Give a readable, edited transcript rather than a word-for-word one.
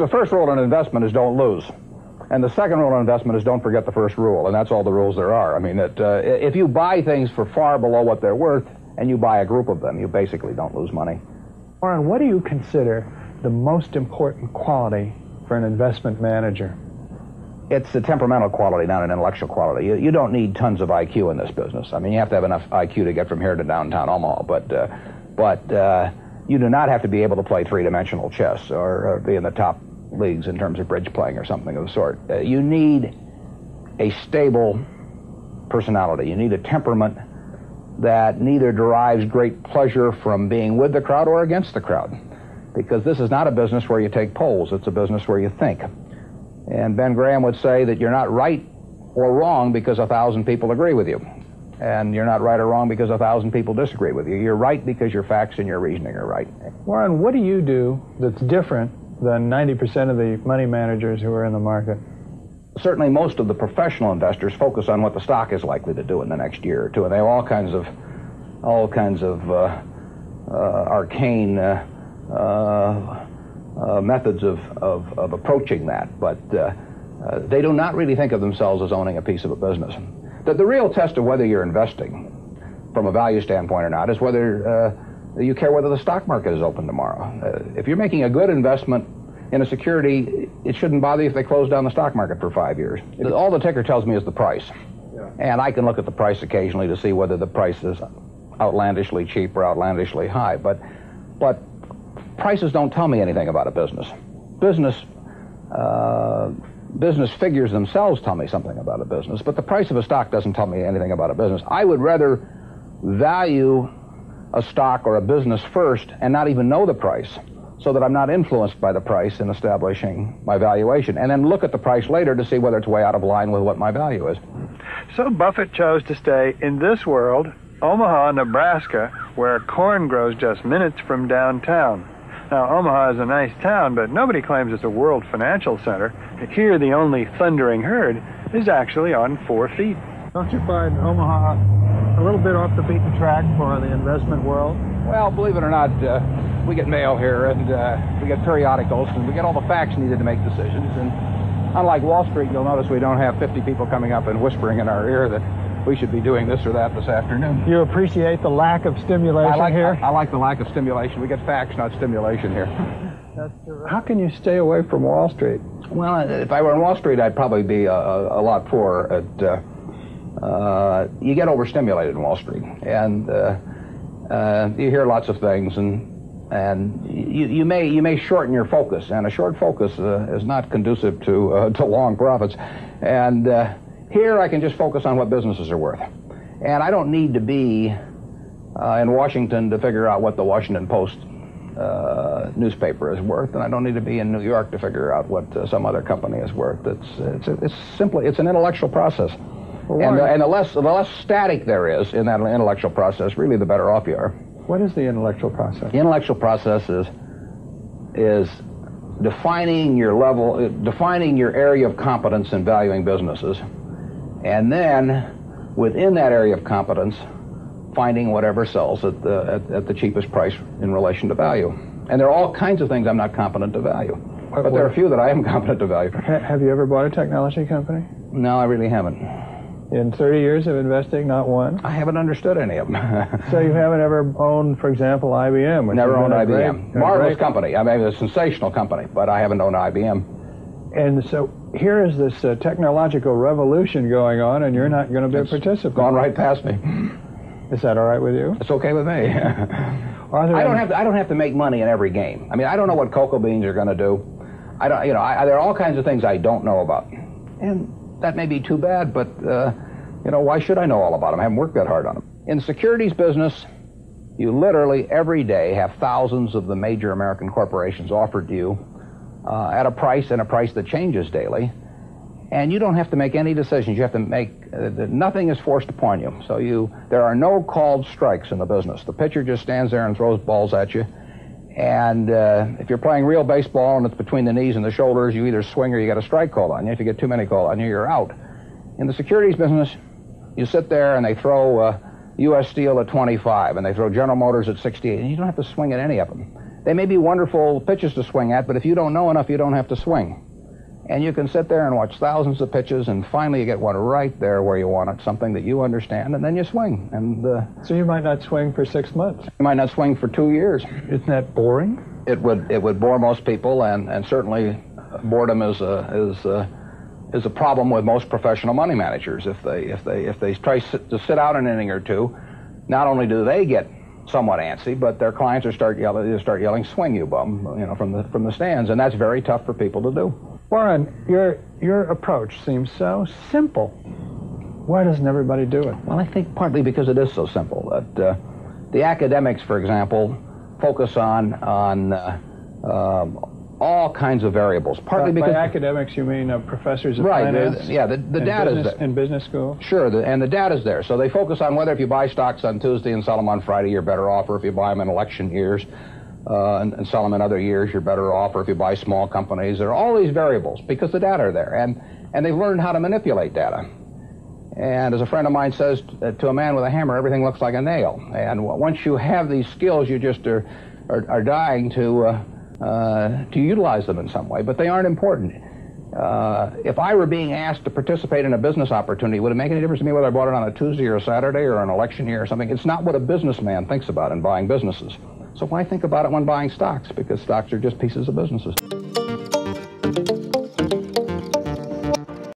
The first rule in investment is don't lose. And the second rule in investment is don't forget the first rule, and that's all the rules there are. I mean, if you buy things for far below what they're worth, and you buy a group of them, you basically don't lose money. Warren, what do you consider the most important quality for an investment manager? It's a temperamental quality, not an intellectual quality. You don't need tons of IQ in this business. I mean, you have to have enough IQ to get from here to downtown Omaha, but you do not have to be able to play three-dimensional chess or be in the top leagues in terms of bridge playing or something of the sort. You need a stable personality. You need a temperament that neither derives great pleasure from being with the crowd or against the crowd, because this is not a business where you take polls. It's a business where you think. And Ben Graham would say that you're not right or wrong because 1,000 people agree with you, and you're not right or wrong because 1,000 people disagree with you. You're right because your facts and your reasoning are right. Warren, what do you do that's different than 90% of the money managers who are in the market? Certainly most of the professional investors focus on what the stock is likely to do in the next year or two, and they have all kinds of arcane methods of approaching that, but they do not really think of themselves as owning a piece of a business. The real test of whether you're investing from a value standpoint or not is whether you care whether the stock market is open tomorrow. If you're making a good investment in a security, it shouldn't bother you if they close down the stock market for 5 years. All the ticker tells me is the price. Yeah. And I can look at the price occasionally to see whether the price is outlandishly cheap or outlandishly high. But prices don't tell me anything about a business. Business figures themselves tell me something about a business, but the price of a stock doesn't tell me anything about a business. I would rather value a stock or a business first and not even know the price, so that I'm not influenced by the price in establishing my valuation, and then look at the price later to see whether it's way out of line with what my value is. So Buffett chose to stay in this world, Omaha, Nebraska, where corn grows just minutes from downtown. Now, Omaha is a nice town, but nobody claims it's a world financial center. Here, the only thundering herd is actually on 4 feet. Don't you find Omaha a little bit off the beaten track for the investment world? Well, believe it or not, we get mail here, and we get periodicals, and we get all the facts needed to make decisions. And unlike Wall Street, you'll notice we don't have 50 people coming up and whispering in our ear that we should be doing this or that this afternoon. You appreciate the lack of stimulation here? I like the lack of stimulation. We get facts, not stimulation here. That's true. How can you stay away from Wall Street? Well, if I were in Wall Street, I'd probably be a lot poorer. You get overstimulated in Wall Street, and you hear lots of things, and you may shorten your focus, and a short focus is not conducive to long profits. And here I can just focus on what businesses are worth, and I don't need to be in Washington to figure out what the Washington Post newspaper is worth, and I don't need to be in New York to figure out what some other company is worth. It's an intellectual process. And the less static there is in that intellectual process, really the better off you are. What is the intellectual process? The intellectual process is defining your area of competence in valuing businesses, and then within that area of competence, finding whatever sells at the cheapest price in relation to value. And there are all kinds of things I'm not competent to value, but there are a few that I am competent to value. Have you ever bought a technology company? No, I really haven't. In 30 years of investing, not one? I haven't understood any of them. So you haven't ever owned, for example, IBM? Never owned IBM. Marvelous company. I mean, a sensational company, but I haven't owned IBM. And so here is this technological revolution going on, and you're not going to be a participant. Gone right past me. Is that all right with you? It's okay with me. I don't have to make money in every game. I mean, I don't know what cocoa beans are going to do. There are all kinds of things I don't know about, and that may be too bad, but why should I know all about them? I haven't worked that hard on them. In the securities business, you literally every day have thousands of the major American corporations offered to you at a price that changes daily, and you don't have to make any decisions. You have to make nothing is forced upon you. So there are no called strikes in the business. The pitcher just stands there and throws balls at you. And if you're playing real baseball and it's between the knees and the shoulders, you either swing or you get a strike called on you. If you get too many called on you, you're out. In the securities business, you sit there and they throw U.S. Steel at 25 and they throw General Motors at 68, and you don't have to swing at any of them. they may be wonderful pitches to swing at, but if you don't know enough, you don't have to swing. And you can sit there and watch thousands of pitches, and finally you get one right there where you want it, something that you understand, and then you swing. And so you might not swing for 6 months. You might not swing for 2 years. Isn't that boring? It would bore most people, and certainly boredom is a problem with most professional money managers. If they try to sit out an inning or two, not only do they get somewhat antsy, but their clients start yelling, "Swing, you bum!" from the stands, and that's very tough for people to do. Warren, your approach seems so simple. Why doesn't everybody do it? Well, I think partly because it is so simple. That the academics, for example, focus on all kinds of variables. Partly because by academics you mean professors of right, finance? Yeah, the data is there. In business school? Sure, and the data's there. So they focus on whether if you buy stocks on Tuesday and sell them on Friday, you're better off, or if you buy them in election years and sell them in other years, you're better off, or if you buy small companies. There are all these variables because the data are there, and they've learned how to manipulate data. And as a friend of mine says, to a man with a hammer, everything looks like a nail. And once you have these skills, you just are dying to utilize them in some way, but they aren't important. If I were being asked to participate in a business opportunity, would it make any difference to me whether I bought it on a Tuesday or a Saturday or an election year or something? It's not what a businessman thinks about in buying businesses. So why think about it when buying stocks? Because stocks are just pieces of businesses.